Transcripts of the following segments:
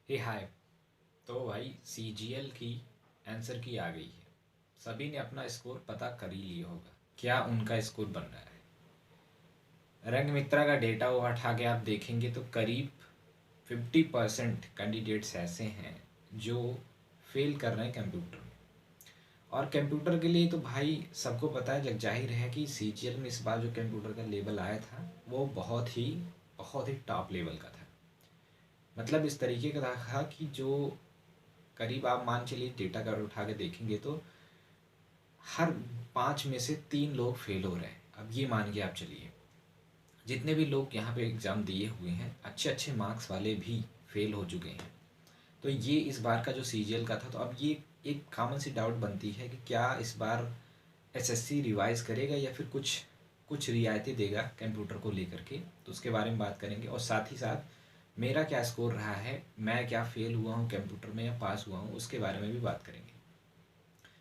हे हाय। तो भाई सीजीएल की आंसर की आ गई है। सभी ने अपना स्कोर पता कर ही लिया होगा। क्या उनका स्कोर बन रहा है? रंग मित्रा का डेटा वो हटा के आप देखेंगे तो करीब 50% कैंडिडेट्स ऐसे हैं जो फेल कर रहे हैं कंप्यूटर में। और कंप्यूटर के लिए तो भाई सबको पता है, जग जाहिर है कि सीजीएल में इस बार जो कंप्यूटर का लेवल आया था वो बहुत ही टॉप लेवल का था। मतलब इस तरीके का था कि जो करीब आप मान चलिए डेटा कार्ड उठा के देखेंगे तो हर 5 में से 3 लोग फेल हो रहे हैं। अब ये मान के आप चलिए, जितने भी लोग यहाँ पे एग्ज़ाम दिए हुए हैं अच्छे अच्छे मार्क्स वाले भी फेल हो चुके हैं। तो ये इस बार का जो सीजीएल का था, तो अब ये एक कॉमन सी डाउट बनती है कि क्या इस बार एसएससी रिवाइज़ करेगा या फिर कुछ कुछ रियायतें देगा कंप्यूटर को लेकर के। तो उसके बारे में बात करेंगे और साथ ही साथ मेरा क्या स्कोर रहा है, मैं क्या फेल हुआ हूँ कंप्यूटर में या पास हुआ हूँ, उसके बारे में भी बात करेंगे।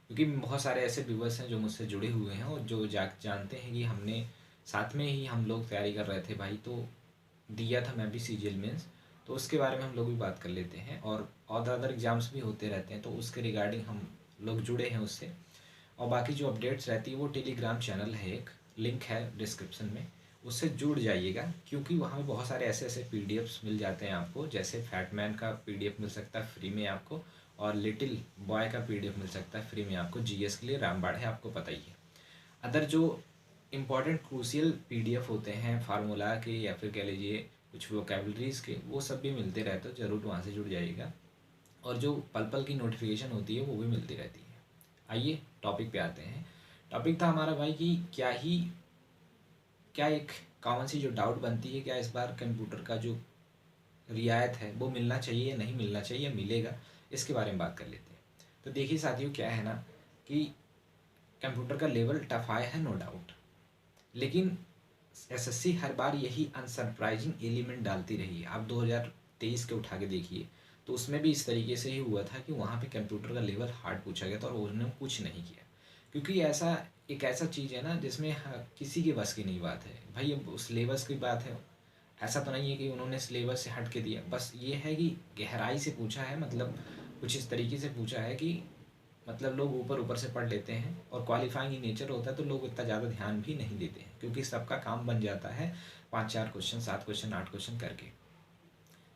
क्योंकि बहुत सारे ऐसे व्यूवर्स हैं जो मुझसे जुड़े हुए हैं और जो जानते हैं कि हमने साथ में ही हम लोग तैयारी कर रहे थे भाई, तो दिया था मैं भी सीजीएल मेंस। तो उसके बारे में हम लोग भी बात कर लेते हैं और अदर एग्ज़ाम्स भी होते रहते हैं तो उसके रिगार्डिंग हम लोग जुड़े हैं उससे। और बाकी जो अपडेट्स रहती है वो टेलीग्राम चैनल है, एक लिंक है डिस्क्रिप्शन में, उससे जुड़ जाइएगा। क्योंकि वहाँ पे बहुत सारे ऐसे ऐसे पीडीएफ्स मिल जाते हैं आपको, जैसे फैटमैन का पीडीएफ मिल सकता है फ्री में आपको, और लिटिल बॉय का पीडीएफ मिल सकता है फ्री में आपको। जीएस के लिए रामबाड़ है, आपको पता ही है। अदर जो इम्पॉर्टेंट क्रूशियल पीडीएफ होते हैं फार्मूला के या फिर कह लीजिए कुछ वोकेबलरीज के, वो सब भी मिलते रहते हैं, ज़रूर वहाँ से जुड़ जाइएगा। और जो पल पल की नोटिफिकेशन होती है वो भी मिलती रहती है। आइए टॉपिक पे आते हैं। टॉपिक था हमारा भाई कि क्या एक कॉमन सी जो डाउट बनती है, क्या इस बार कंप्यूटर का जो रियायत है वो मिलना चाहिए या नहीं मिलना चाहिए, मिलेगा, इसके बारे में बात कर लेते हैं। तो देखिए साथियों, क्या है ना कि कंप्यूटर का लेवल टफ आया है, नो डाउट। लेकिन एसएससी हर बार यही अनसरप्राइजिंग एलिमेंट डालती रही है। आप 2023 के उठा के देखिए तो उसमें भी इस तरीके से ही हुआ था कि वहाँ पे कंप्यूटर का लेवल हार्ड पूछा गया था और उन्होंने कुछ नहीं किया। क्योंकि ऐसा चीज़ है ना जिसमें किसी के बस की नहीं बात है भाई। अब उस सिलेबस की बात है, ऐसा तो नहीं है कि उन्होंने सिलेबस से हट के दिया। बस ये है कि गहराई से पूछा है, मतलब कुछ इस तरीके से पूछा है कि मतलब लोग ऊपर ऊपर से पढ़ लेते हैं और क्वालिफाइंग इन नेचर होता है तो लोग इतना ज़्यादा ध्यान भी नहीं देते हैं, क्योंकि सबका काम बन जाता है 5 4 क्वेश्चन 7 क्वेश्चन 8 क्वेश्चन करके।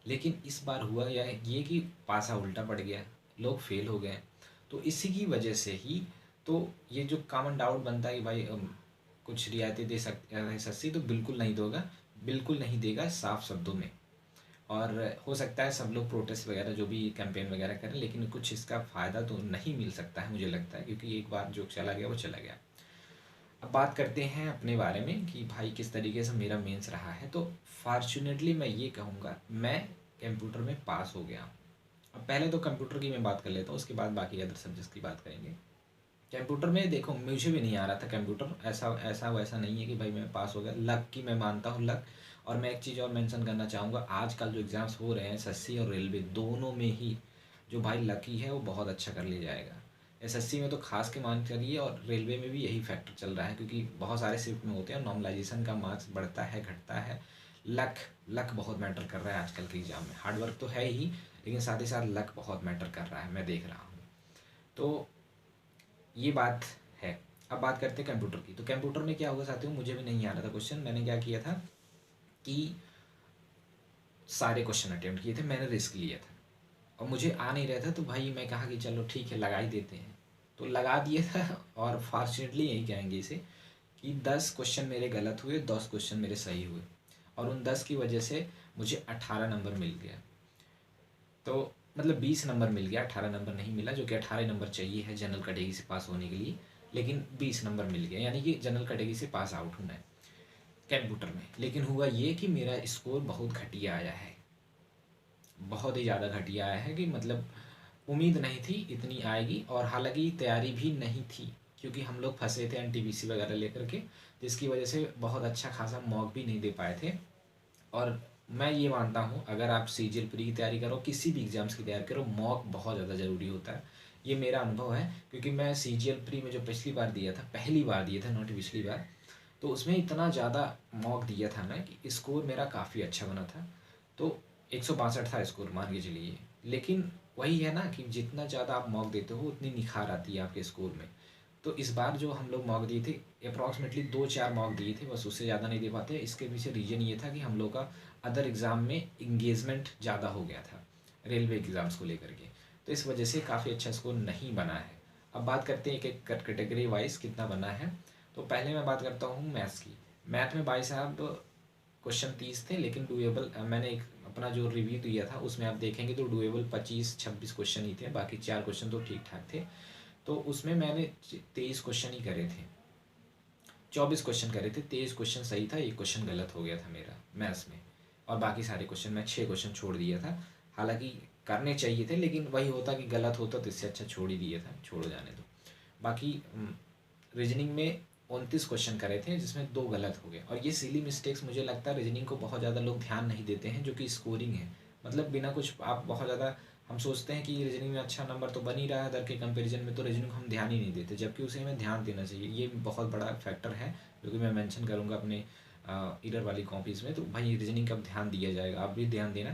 लेकिन इस बार हुआ या ये कि पासा उल्टा पड़ गया, लोग फेल हो गए। तो इसी की वजह से ही तो ये जो कॉमन डाउट बनता है कि भाई कुछ रियायतें दे सकते हैं एसएससी, तो बिल्कुल नहीं दोगा, बिल्कुल नहीं देगा साफ शब्दों में। और हो सकता है सब लोग प्रोटेस्ट वगैरह जो भी कैंपेन वगैरह करें, लेकिन कुछ इसका फ़ायदा तो नहीं मिल सकता है मुझे लगता है, क्योंकि एक बार जो चला गया वो चला गया। अब बात करते हैं अपने बारे में कि भाई किस तरीके से मेरा मेंस रहा है। तो फॉर्चुनेटली मैं ये कहूँगा, मैं कंप्यूटर में पास हो गया हूँ। अब पहले तो कंप्यूटर की मैं बात कर लेता हूँ, उसके बाद बाकी अदर सब्जेक्ट्स की बात करेंगे। कंप्यूटर में देखो, मुझे भी नहीं आ रहा था कंप्यूटर, ऐसा ऐसा वैसा नहीं है कि भाई मैं पास हो गया। लक की मैं मानता हूँ, लक। और मैं एक चीज़ और मेंशन करना चाहूँगा, आजकल जो एग्ज़ाम्स हो रहे हैं एसएससी और रेलवे दोनों में ही जो भाई लकी है वो बहुत अच्छा कर ले जाएगा। एसएससी में तो खास के मान करिए, और रेलवे में भी यही फैक्टर चल रहा है, क्योंकि बहुत सारे शिफ्ट में होते हैं और नॉर्मलाइजेशन का मार्क्स बढ़ता है घटता है। लक लक बहुत मैटर कर रहा है आजकल के एग्ज़ाम में। हार्डवर्क तो है ही, लेकिन साथ ही साथ लक बहुत मैटर कर रहा है, मैं देख रहा हूँ। तो ये बात है। अब बात करते हैं कंप्यूटर की। तो कंप्यूटर में क्या होगा साथियों, मुझे भी नहीं आ रहा था क्वेश्चन। मैंने क्या किया था कि सारे क्वेश्चन अटेम्प्ट किए थे, मैंने रिस्क लिया था। और मुझे आ नहीं रहा था तो भाई मैं कहा कि चलो ठीक है लगा ही देते हैं। तो लगा दिया था और फॉर्चुनेटली यही कहेंगे इसे कि 10 क्वेश्चन मेरे गलत हुए, 10 क्वेश्चन मेरे सही हुए। और उन 10 की वजह से मुझे 18 नंबर मिल गया। तो मतलब 20 नंबर मिल गया, 18 नंबर नहीं मिला, जो कि 18 नंबर चाहिए है जनरल कैटेगरी से पास होने के लिए। लेकिन 20 नंबर मिल गया, यानी कि जनरल कैटेगरी से पास आउट हूँ मैं कंप्यूटर में। लेकिन हुआ ये कि मेरा स्कोर बहुत घटिया आया है, बहुत ही ज़्यादा घटिया आया है कि मतलब उम्मीद नहीं थी इतनी आएगी। और हालांकि तैयारी भी नहीं थी, क्योंकि हम लोग फंसे थे एनटीपीसी वगैरह लेकर के, जिसकी वजह से बहुत अच्छा खासा मॉक भी नहीं दे पाए थे। और मैं ये मानता हूँ, अगर आप सीजीएल प्री की तैयारी करो, किसी भी एग्ज़ाम्स की तैयारी करो, मॉक बहुत ज़्यादा ज़रूरी होता है। ये मेरा अनुभव है, क्योंकि मैं सीजीएल प्री में जो पिछली बार दिया था, पहली बार दिया था नॉट पिछली बार, तो उसमें इतना ज़्यादा मॉक दिया था मैं कि स्कोर मेरा काफ़ी अच्छा बना था। तो 162 था स्कोर मान के चलिए। लेकिन वही है ना कि जितना ज़्यादा आप मॉक देते हो उतनी निखार आती है आपके स्कोर में। तो इस बार जो हम लोग मॉक दिए थे अप्रॉक्सीमेटली 2-4 मॉक दिए थे, बस उससे ज़्यादा नहीं दे पाते। इसके पीछे रीज़न ये था कि हम लोग का अदर एग्ज़ाम में इंगेजमेंट ज़्यादा हो गया था रेलवे एग्ज़ाम्स को लेकर के, तो इस वजह से काफ़ी अच्छा स्कोर नहीं बना है। अब बात करते हैं एक एक कैटेगरी वाइज कितना बना है। तो पहले मैं बात करता हूँ मैथ्स की। मैथ में भाई साहब क्वेश्चन 30 थे, लेकिन डुएबल मैंने एक अपना जो रिव्यू दिया था उसमें आप देखेंगे तो डुएबल 25-26 क्वेश्चन ही थे, बाकी 4 क्वेश्चन तो ठीक ठाक थे। तो उसमें मैंने 23 क्वेश्चन ही करे थे, 24 क्वेश्चन करे थे, 23 क्वेश्चन सही था, एक क्वेश्चन गलत हो गया था मेरा मैथ्स में। और बाकी सारे क्वेश्चन मैं 6 क्वेश्चन छोड़ दिया था, हालांकि करने चाहिए थे, लेकिन वही होता कि गलत होता तो इससे अच्छा छोड़ ही दिया था, छोड़ो जाने दो। बाकी रीजनिंग में 29 क्वेश्चन करे थे जिसमें 2 गलत हो गए। और ये सिली मिस्टेक्स मुझे लगता है रीजनिंग को बहुत ज़्यादा लोग ध्यान नहीं देते हैं, जो कि स्कोरिंग है। मतलब बिना कुछ आप बहुत ज़्यादा हम सोचते हैं कि रीजनिंग में अच्छा नंबर तो बन ही रहा है अदर के कंपैरिजन में, तो रीजनिंग हम ध्यान ही नहीं देते, जबकि उसे हमें ध्यान देना चाहिए। ये बहुत बड़ा फैक्टर है जो कि मैं मेंशन करूँगा अपने ईरर वाली कॉपीज़ में। तो भाई रीजनिंग का ध्यान दिया जाएगा, आप भी ध्यान देना,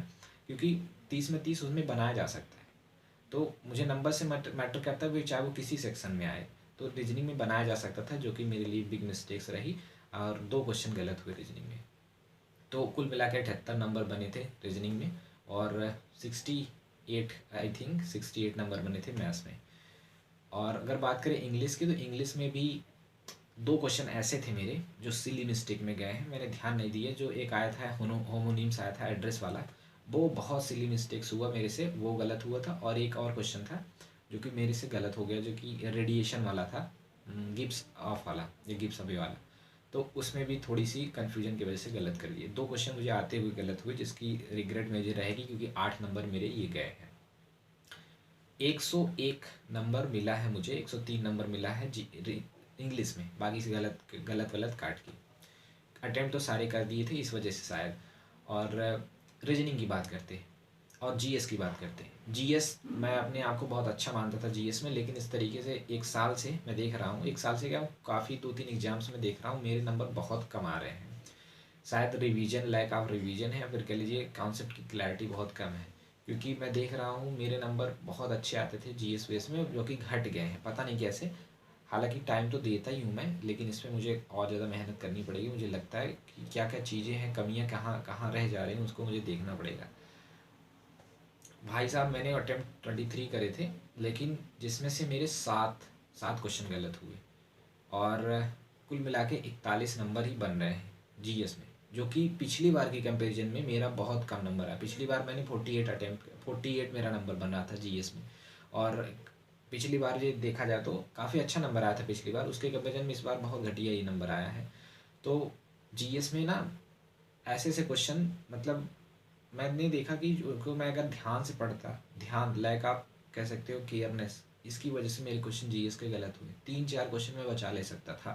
क्योंकि 30 में 30 उसमें बनाया जा सकता है। तो मुझे नंबर से मैटर करता है, चाहे वो किसी सेक्शन में आए, तो रीजनिंग में बनाया जा सकता था, जो कि मेरे लिए बिग मिस्टेक्स रही और 2 क्वेश्चन गलत हुए रीजनिंग में। तो कुल मिला के 78 नंबर बने थे रीजनिंग में, और 68 आई थिंक 68 नंबर बने थे मैथ्स में। और अगर बात करें इंग्लिश की, तो इंग्लिश में भी 2 क्वेश्चन ऐसे थे मेरे जो सिली मिस्टेक में गए हैं, मैंने ध्यान नहीं दिया। जो एक आया था होमोनिम्स आया था एड्रेस वाला, वो बहुत सिली मिस्टेक्स हुआ मेरे से, वो गलत हुआ था। और एक और क्वेश्चन था जो कि मेरे से गलत हो गया, जो कि रेडिएशन वाला था, गिब्स ऑफ वाला या गिब्स अवे वाला। तो उसमें भी थोड़ी सी कन्फ्यूजन की वजह से गलत कर दिए। 2 क्वेश्चन मुझे आते हुए गलत हुए, जिसकी रिग्रेट मुझे रहेगी, क्योंकि 8 नंबर मेरे ये गए हैं। 101 नंबर मिला है मुझे, 103 नंबर मिला है जी इंग्लिश में, बाकी से गलत गलत गलत काट के। अटैम्प्ट तो सारे कर दिए थे इस वजह से शायद। और रीजनिंग की बात करते हैं और जीएस की बात करते हैं। जीएस मैं अपने आप को बहुत अच्छा मानता था जीएस में, लेकिन इस तरीके से एक साल से मैं देख रहा हूँ, एक साल से क्या काफ़ी 2-3 एग्जाम्स में देख रहा हूँ मेरे नंबर बहुत कम आ रहे हैं। शायद रिवीजन, लैक ऑफ रिवीजन है, या फिर कह लीजिए कॉन्सेप्ट की क्लैरिटी बहुत कम है। क्योंकि मैं देख रहा हूँ मेरे नंबर बहुत अच्छे आते थे जीएस वेस में, जो कि घट गए हैं, पता नहीं कैसे। हालांकि टाइम तो देता ही हूँ मैं, लेकिन इसमें मुझे और ज़्यादा मेहनत करनी पड़ेगी। मुझे लगता है कि क्या क्या चीज़ें हैं, कमियाँ कहाँ कहाँ रह जा रही हैं, उसको मुझे देखना पड़ेगा। भाई साहब मैंने अटेम्प्ट 23 करे थे, लेकिन जिसमें से मेरे 7 क्वेश्चन गलत हुए, और कुल मिला के 41 नंबर ही बन रहे हैं जीएस में, जो कि पिछली बार के कंपैरिजन में मेरा बहुत कम नंबर है। पिछली बार मैंने 48 मेरा नंबर बन रहा था जीएस में, और पिछली बार ये देखा जाए तो काफ़ी अच्छा नंबर आया था पिछली बार, उसके कंपेरिजन में इस बार बहुत घटिया ही नंबर आया है। तो जीएस में ना ऐसे ऐसे क्वेश्चन, मतलब मैंने देखा कि उनको मैं अगर ध्यान से पढ़ता, ध्यान लैक आप कह सकते हो केयरनेस, इसकी वजह से मेरे क्वेश्चन जीएस के गलत हुए। 3-4 क्वेश्चन मैं बचा ले सकता था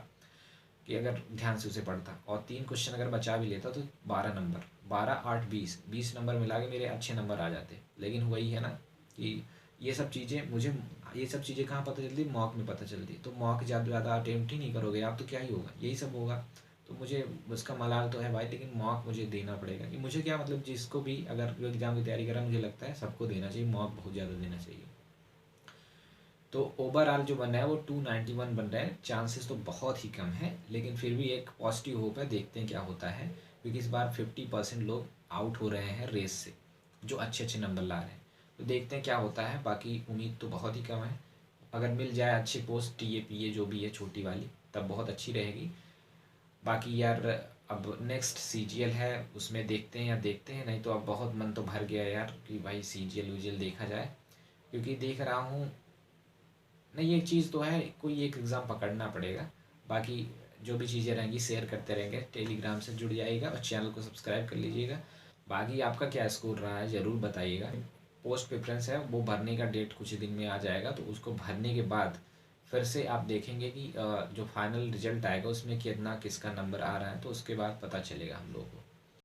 कि अगर ध्यान से उसे पढ़ता, और 3 क्वेश्चन अगर बचा भी लेता तो 12 नंबर, 12, 8, 20 नंबर मिला के मेरे अच्छे नंबर आ जाते। लेकिन वही है ना कि ये सब चीज़ें मुझे, ये सब चीज़ें कहाँ पता चलती, मॉक में पता चलती। तो मॉक ज़्यादा ज़्यादा अटेम्प्ट ही नहीं करोगे आप तो क्या ही होगा, यही सब होगा। तो मुझे उसका मलाल तो है भाई, लेकिन मॉक मुझे देना पड़ेगा। कि मुझे क्या मतलब, जिसको भी अगर जो एग्ज़ाम की तैयारी कर रहा है, मुझे लगता है सबको देना चाहिए मॉक, बहुत ज़्यादा देना चाहिए। तो ओवरऑल जो बन रहा है वो 291 बन रहा है, चांसेस तो बहुत ही कम है, लेकिन फिर भी एक पॉजिटिव होप है, देखते हैं क्या होता है। क्योंकि इस बार 50% लोग आउट हो रहे हैं रेस से, जो अच्छे अच्छे नंबर ला रहे हैं। तो देखते हैं क्या होता है, बाकी उम्मीद तो बहुत ही कम है। अगर मिल जाए अच्छी पोस्ट, टीए पीए जो भी है छोटी वाली, तब बहुत अच्छी रहेगी। बाकी यार अब नेक्स्ट सीजीएल है, उसमें देखते हैं, या देखते हैं नहीं तो अब बहुत मन तो भर गया यार कि भाई सीजीएल वीजीएल देखा जाए। क्योंकि देख रहा हूँ, नहीं एक चीज़ तो है, कोई एक एग्ज़ाम पकड़ना पड़ेगा। बाकी जो भी चीज़ें रहेंगी शेयर करते रहेंगे, टेलीग्राम से जुड़ जाइएगा और चैनल को सब्सक्राइब कर लीजिएगा। बाकी आपका क्या स्कोर रहा है ज़रूर बताइएगा। पोस्ट प्रेफरेंस है वो भरने का डेट कुछ ही दिन में आ जाएगा, तो उसको भरने के बाद फिर से आप देखेंगे कि जो फाइनल रिजल्ट आएगा उसमें कितना किसका नंबर आ रहा है, तो उसके बाद पता चलेगा हम लोग को।